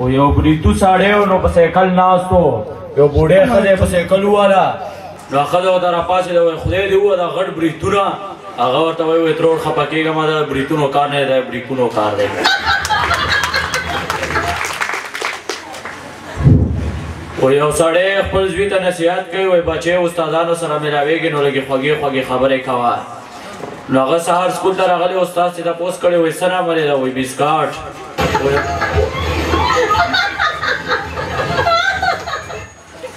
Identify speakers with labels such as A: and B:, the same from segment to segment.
A: و یو بریتو ساړی و نو په سایکل ناست و یو بوډۍ ښځه په سایکل وواله نو ښځه ورته راپاڅېده وایي خدای دې ووه دا غټ بریتونه هغه ورته وایي وایي ترور خفه کېږه ما دا بریتونو کار نه دی دا بریکونو کار دی و یو سړی خپل زوی ته نصیحت کوي وایي بچی استادانو سره ملاوېږي نو لږې خوږې خوږې خبرې کوه نو هغه سهار سکول ته راغلی استاد چې تپوس کړی وایي څه راملې ده وایي بسکاټ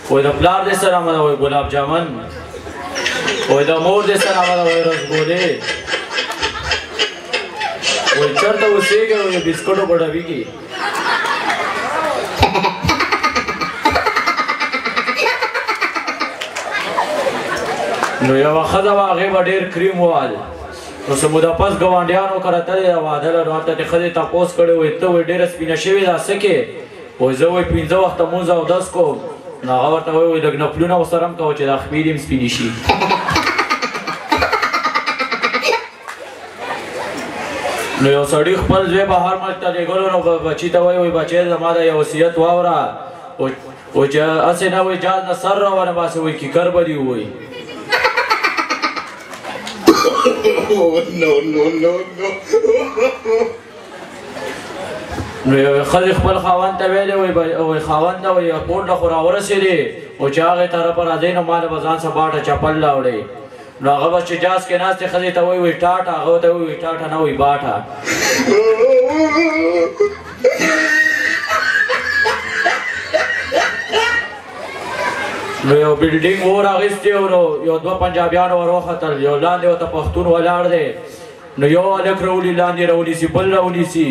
A: وایي د پلار دې څه رامله وایي ګلاب جامن وایي د مور دې څه رامله وایي رسګولې وایي چېرته اوسېږې وایي بسکټو په ډبي کې نو یوه ښځه وه هغې به ډېر کریم ووهل نو څه موده پس ګاونډیانو کره تلې ده واده لرو هلته دې ښځې تپوس کړی وایي ته وایي ډېره سپینه شوې ده څه کې وایي زه وایي 15 وخته مونځ اودس کوم نو هغه ورته وایي وایي لږ نفلونه ورسره هم کوه چې دا خپې دې هم سپینې شي نو یو سړي خپل زوی بهر ملک ته لېږلو نو بچي ته وایي وایي بچی زما د یو وصیت واوره وایي چې هسې نه وایي جاز نه سر راونه باسې وایي کیکر به دې ووایي نو یو ښځې خپل خاوند ته ویلې وایي خاونده وایي ایرپورټ ته خو راورسېدې او چې هغې طرفه راځئ نو ما له به ځان څه باټه چپل راوړئ نو هغه به چې جاز کې ناستې ښځې ته وایي وایي ټاټه هغه ورته وایي ټاټه نه وایي باټه نو یو بلډینګ اور اخیستی و نو یو دوه پنجابیانو ور وختل یو لاندې ورته پښتون ولاړ دی نو یو هلک راولي لاندې راونیسي بل راونیسي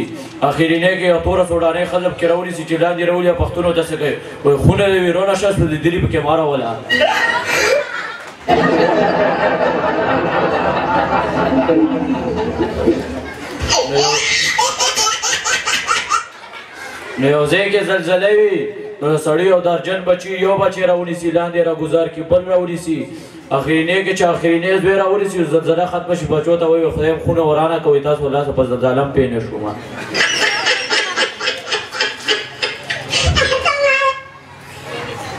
A: اخرینۍ کې یو توره سوډانۍ ښځه پکې راونیسي چې لاندې راولي پښتون ورته څه کوي وایي خونه دې ویرونه شه سو د دلي پکې ما راوله نو یو ځای کې زلزله وي نو سړی یو درجن بچي یو بچی راونیسي لاندې راګزار کړي بل راونیسي اخرینۍ کې چې اخرینۍ زوی راونیسي زلزله ختمه شي بچو ته وایي خدای خونه ورانه کوئ تاسو لاسه په زلزله هم پوه نه شوم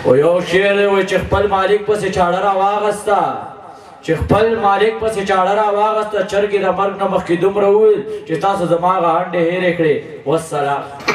A: و یو شعر دی وایي چې خپل مالک پسې چاړه راواغسته چې خپل مالک پسې چاړه راواغسته چرګې د مرګ نه مخکې دومره وویل چې تاسو زما هغه انډې هېرې کړې والسلام